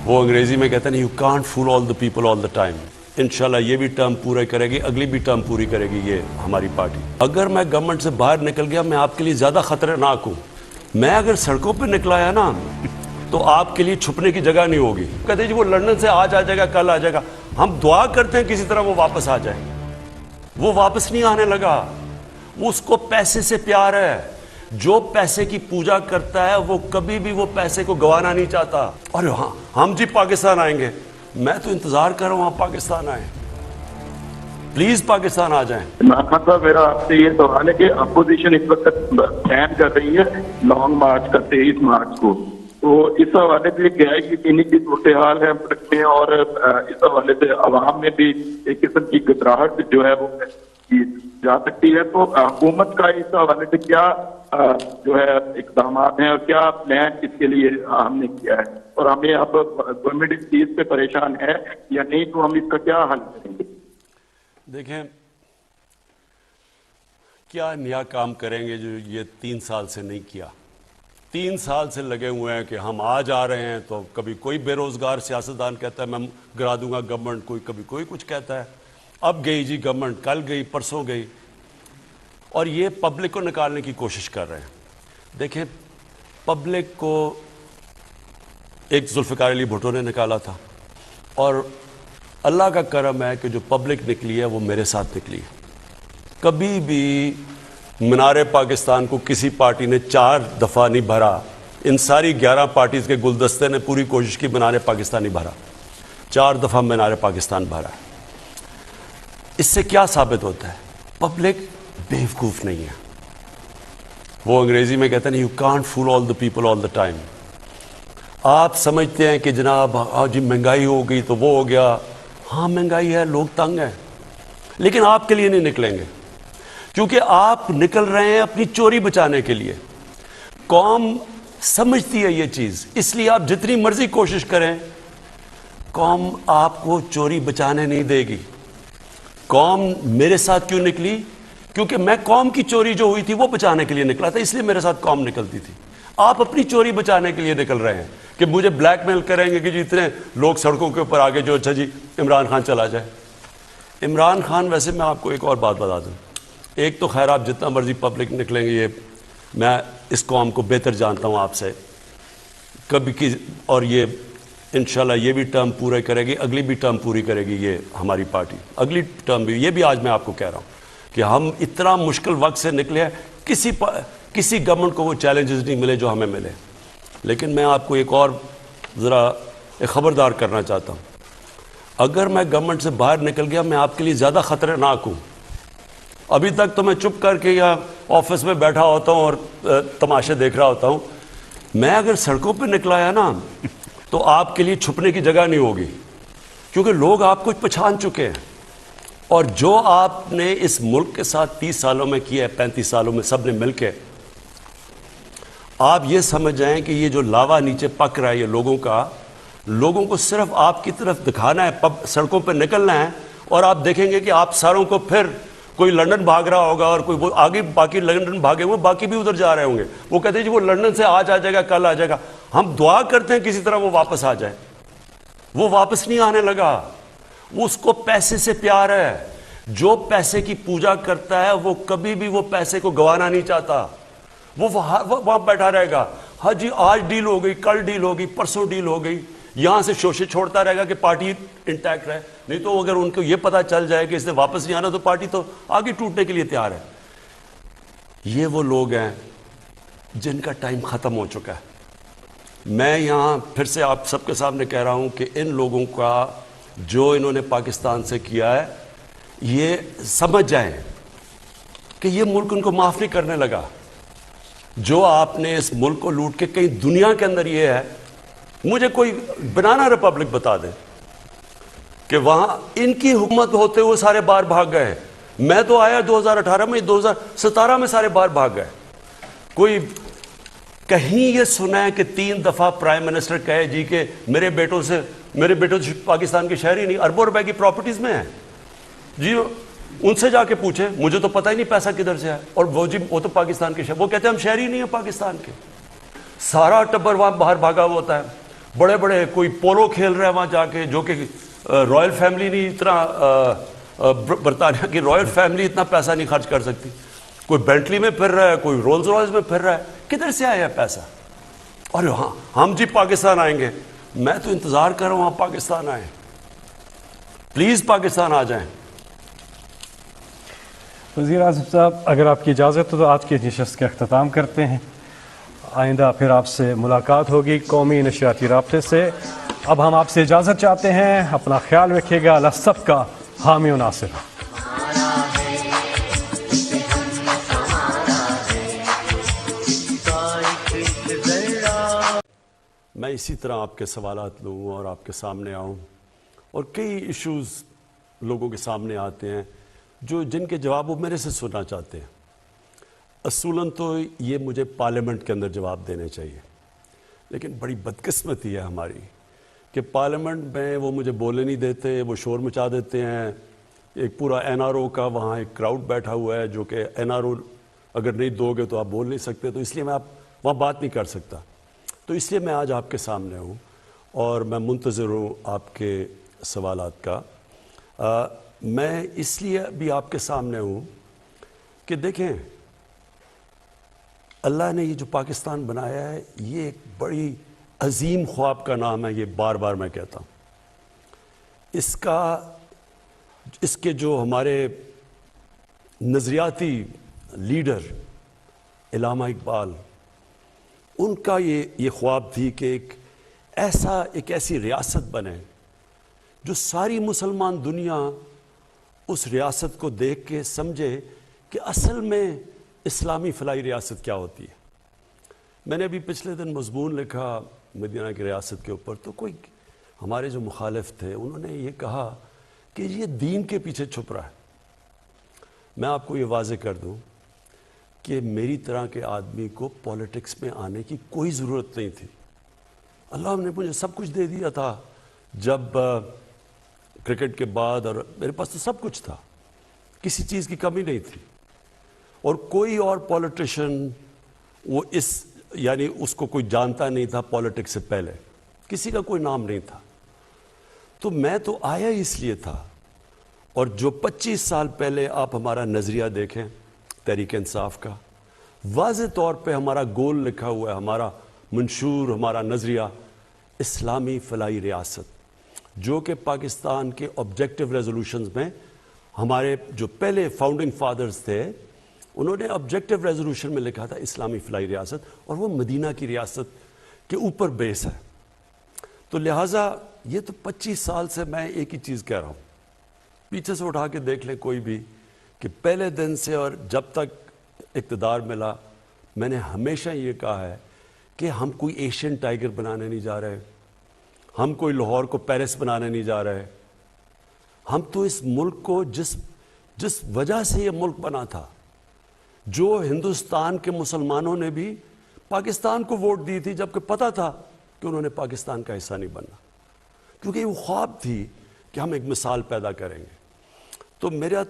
وہ انگریزی میں کہتے ہیں you can't fool all the people all the time. انشاءاللہ یہ بھی ٹرم پورا کرے گی, اگلی بھی ٹرم پوری کرے گی یہ ہماری پارٹی. اگر میں گورنمنٹ سے باہر نکل گیا میں آپ کے لیے زیادہ خطرناک ہوں. میں اگر سڑکوں پہ نکلا ہے نا تو آپ کے لیے چھپنے کی جگہ نہیں ہوگی. کہتے ہیں جی وہ لندن سے آج آ جائے گا, کل آ جائے گا. ہم دعا کرتے ہیں کسی طرح وہ واپس آ جائے. وہ واپس نہیں آنے لگا. اس کو پیسے سے پیار ہے. جو پیسے کی پوجا کرتا ہے وہ کبھی بھی وہ پیسے کو گوانا نہیں چاہتا. اور ہاں ہم جی پاکستان آئیں گے, میں تو انتظار کر رہا ہوں آپ پاکستان آئیں, پلیز پاکستان آ جائیں. محمد صاحب میرا آپ سے یہ سوال ہے کہ اپوزیشن اس وقت پلان کر رہی ہے لانگ مارچ کا 23 مارچ کو, تو اس حوالے سے کیا ہے کہ انہیں کی صورتحال ہے ملک میں, اور اس حوالے سے عوام میں بھی ایک قسم کی گھبراہٹ جو ہے وہ جا سکتی ہے. تو حکومت کا اس حوالے سے کیا جو ہے اقدامات ہیں اور کیا پلان اس کے لیے ہم نے کیا ہے, اور ہمیں اب گورنمنٹ اس چیز پہ پریشان ہے یا نہیں, تو ہم اس کا کیا حل کریں گے؟ دیکھیں کیا نیا کام کریں گے جو یہ 3 سال سے نہیں کیا. 3 سال سے لگے ہوئے ہیں کہ ہم آج آ رہے ہیں تو کبھی کوئی بے روزگار سیاستدان کہتا ہے میں گرا دوں گا گورنمنٹ, کبھی کوئی کچھ کہتا ہے. اب گئی جی گورنمنٹ, کل گئی, پرسوں گئی, اور یہ پبلک کو نکالنے کی کوشش کر رہے ہیں. دیکھیں پبلک کو ایک ذوالفقار علی بھٹو نے نکالا تھا, اور اللہ کا کرم ہے کہ جو پبلک نکلی ہے وہ میرے ساتھ نکلی ہے. کبھی بھی مینار پاکستان کو کسی پارٹی نے 4 دفعہ نہیں بھرا. ان ساری 11 پارٹیز کے گلدستے نے پوری کوشش کی مینار پاکستان نہیں بھرا. 4 دفعہ مینار پاکستان بھرا. اس سے کیا ثابت ہوتا ہے؟ پبلک بیوقوف نہیں ہے. وہ انگریزی میں کہتے ہیں you can't fool all the people all the time. آپ سمجھتے ہیں کہ جناب جی مہنگائی ہو گئی تو وہ ہو گیا. ہاں مہنگائی ہے, لوگ تنگ ہیں, لیکن آپ کے لیے نہیں نکلیں گے, کیونکہ آپ نکل رہے ہیں اپنی چوری بچانے کے لیے. قوم سمجھتی ہے یہ چیز, اس لیے آپ جتنی مرضی کوشش کریں قوم آپ کو چوری بچانے نہیں دے گی. قوم میرے ساتھ کیوں نکلی؟ کیونکہ میں قوم کی چوری جو ہوئی تھی وہ بچانے کے لیے نکلا تھا, اس لیے میرے ساتھ قوم نکلتی تھی. آپ اپنی چوری بچانے کے لیے نکل رہے ہیں کہ مجھے بلیک میل کریں گے کہ جی اتنے لوگ سڑکوں کے اوپر آگے جو اچھا جی عمران خان چلا جائے. عمران خان ویسے میں آپ کو ایک اور بات بتا دوں, ایک تو خیر آپ جتنا مرضی پبلک نکلیں گے, یہ میں اس قوم کو بہتر جانتا ہوں آپ سے کبھی کی, اور یہ انشاءاللہ یہ بھی ٹرم پورا کرے گی, اگلی بھی ٹرم پوری کرے گی یہ ہماری پارٹی, اگلی ٹرم بھی. یہ بھی آج میں آپ کو کہہ رہا ہوں کہ ہم اتنا مشکل وقت سے نکلے ہیں, کسی گورنمنٹ کو وہ چیلنجز نہیں ملے جو ہمیں ملے. لیکن میں آپ کو ایک اور ذرا ایک خبردار کرنا چاہتا ہوں. اگر میں گورنمنٹ سے باہر نکل گیا میں آپ کے لیے زیادہ خطرناک ہوں. ابھی تک تو میں چپ کر کے یا آفس میں بیٹھا ہوتا ہوں اور تماشے دیکھ رہا ہوتا ہوں. میں اگر سڑکوں پہ نکلا ہے نا تو آپ کے لیے چھپنے کی جگہ نہیں ہوگی, کیونکہ لوگ آپ کو پہچان چکے ہیں. اور جو آپ نے اس ملک کے ساتھ 30 سالوں میں کیا ہے, 35 سالوں میں سب نے مل کے, آپ یہ سمجھ جائیں کہ یہ جو لاوا نیچے پک رہا ہے یہ لوگوں کو صرف آپ کی طرف دکھانا ہے, سڑکوں پہ نکلنا ہے, اور آپ دیکھیں گے کہ آپ ساروں کو پھر کوئی لندن بھاگ رہا ہوگا اور کوئی وہ آگے باقی لندن بھاگے ہوئے باقی بھی ادھر جا رہے ہوں گے. وہ کہتے ہیں جی وہ لندن سے آج آ جائے گا, کل آ جائے گا. ہم دعا کرتے ہیں کسی طرح وہ واپس آ جائے. وہ واپس نہیں آنے لگا. اس کو پیسے سے پیار ہے. جو پیسے کی پوجا کرتا ہے وہ کبھی بھی وہ پیسے کو گوانا نہیں چاہتا. وہ وہاں بیٹھا رہے گا, ہاں جی آج ڈیل ہو گئی, کل ڈیل ہو گئی, پرسوں ڈیل ہو گئی, یہاں سے شوشے چھوڑتا رہے گا کہ پارٹی انٹیکٹ رہے. نہیں تو اگر ان کو یہ پتہ چل جائے کہ اس نے واپس نہیں آنا تو پارٹی تو آگے ٹوٹنے کے لیے تیار ہے. یہ وہ لوگ ہیں جن کا ٹائم ختم ہو چکا ہے. میں یہاں پھر سے آپ سب کے سامنے کہہ رہا ہوں کہ ان لوگوں کا جو انہوں نے پاکستان سے کیا ہے یہ سمجھ جائیں کہ یہ ملک ان کو معاف نہیں کرنے لگا. جو آپ نے اس ملک کو لوٹ کے کہیں دنیا کے اندر یہ ہے, مجھے کوئی بنانا ریپبلک بتا دے کہ وہاں ان کی حکومت ہوتے ہوئے سارے باہر بھاگ گئے. میں تو آیا 2018 میں, 2017 میں سارے باہر بھاگ گئے. کوئی کہیں یہ سنا ہے کہ 3 دفعہ پرائم منسٹر کہے جی کہ میرے بیٹوں سے پاکستان کے شہری نہیں, اربوں روپے کی پراپرٹیز میں ہیں جی, ان سے جا کے پوچھے, مجھے تو پتہ ہی نہیں پیسہ کدھر سے ہے. اور وہ جی وہ تو پاکستان کے وہ کہتے ہیں ہم شہری نہیں ہیں پاکستان کے. سارا ٹبر وہاں باہر بھاگا ہوا ہوتا ہے. بڑے بڑے کوئی پولو کھیل رہا ہے وہاں جا کے، جو کہ رائل فیملی نہیں اتنا، برطانیہ کی رائل فیملی اتنا پیسہ نہیں خرچ کر سکتی. کوئی بینٹلی میں پھر رہا ہے، کوئی رولز رائس میں پھر رہا ہے. کدھر سے آیا ہے پیسہ؟ اور ہاں ہم جی پاکستان آئیں گے. میں تو انتظار کر رہا ہوں آپ پاکستان آئیں، پلیز پاکستان آ جائیں. وزیر اعظم صاحب، اگر آپ کی اجازت ہو تو آج کی نشست کا اختتام کرتے ہیں. آئندہ پھر آپ سے ملاقات ہوگی قومی نشریاتی رابطے سے. اب ہم آپ سے اجازت چاہتے ہیں. اپنا خیال رکھیے گا. اللہ سب کا حامی و ناصر. میں اسی طرح آپ کے سوالات لوں اور آپ کے سامنے آؤں، اور کئی ایشوز لوگوں کے سامنے آتے ہیں جن کے جواب وہ میرے سے سننا چاہتے ہیں. اصولاً تو یہ مجھے پارلیمنٹ کے اندر جواب دینے چاہیے، لیکن بڑی بدقسمتی ہے ہماری کہ پارلیمنٹ میں وہ مجھے بولنے نہیں دیتے، وہ شور مچا دیتے ہیں. ایک پورا NRO کا وہاں ایک کراؤڈ بیٹھا ہوا ہے جو کہ NRO اگر نہیں دو گے تو آپ بول نہیں سکتے، تو اس لیے میں آپ وہاں بات نہیں کر سکتا. تو اس لیے میں آج آپ کے سامنے ہوں اور میں منتظر ہوں آپ کے سوالات کا. میں اس لیے بھی آپ کے سامنے ہوں کہ دیکھیں، اللہ نے یہ جو پاکستان بنایا ہے یہ ایک بڑی عظیم خواب کا نام ہے. یہ بار بار میں کہتا ہوں. اس کے جو ہمارے نظریاتی لیڈر علامہ اقبال، ان کا یہ خواب تھی کہ ایک ایسی ریاست بنے جو ساری مسلمان دنیا اس ریاست کو دیکھ کے سمجھے کہ اصل میں اسلامی فلاحی ریاست کیا ہوتی ہے. میں نے ابھی پچھلے دن مضمون لکھا مدینہ کی ریاست کے اوپر، تو کوئی ہمارے جو مخالف تھے انہوں نے یہ کہا کہ یہ دین کے پیچھے چھپ رہا ہے. میں آپ کو یہ واضح کر دوں کہ میری طرح کے آدمی کو پولیٹکس میں آنے کی کوئی ضرورت نہیں تھی. اللہ نے مجھے سب کچھ دے دیا تھا جب کرکٹ کے بعد، اور میرے پاس تو سب کچھ تھا، کسی چیز کی کمی نہیں تھی. اور کوئی اور پولیٹیشین وہ یعنی اس کو کوئی جانتا نہیں تھا پولیٹکس سے پہلے، کسی کا کوئی نام نہیں تھا. تو میں تو آیا اس لیے تھا. اور جو 25 سال پہلے آپ ہمارا نظریہ دیکھیں تحریک انصاف کا، واضح طور پہ ہمارا گول لکھا ہوا ہے، ہمارا منشور، ہمارا نظریہ اسلامی فلاحی ریاست، جو کہ پاکستان کے آبجیکٹیو ریزولوشنز میں ہمارے جو پہلے فاؤنڈنگ فادرز تھے انہوں نے آبجیکٹیو ریزولوشن میں لکھا تھا اسلامی فلاحی ریاست، اور وہ مدینہ کی ریاست کے اوپر بیس ہے. تو لہٰذا یہ تو 25 سال سے میں ایک ہی چیز کہہ رہا ہوں. پیچھے سے اٹھا کے دیکھ لیں کوئی بھی کہ پہلے دن سے اور جب تک اقتدار ملا میں نے ہمیشہ یہ کہا ہے کہ ہم کوئی ایشین ٹائیگر بنانے نہیں جا رہے، ہم کوئی لاہور کو پیرس بنانے نہیں جا رہے. ہم تو اس ملک کو جس وجہ سے یہ ملک بنا تھا، جو ہندوستان کے مسلمانوں نے بھی پاکستان کو ووٹ دی تھی جبکہ پتہ تھا کہ انہوں نے پاکستان کا حصہ نہیں بننا، کیونکہ وہ خواب تھی کہ ہم ایک مثال پیدا کریں گے. تو میرا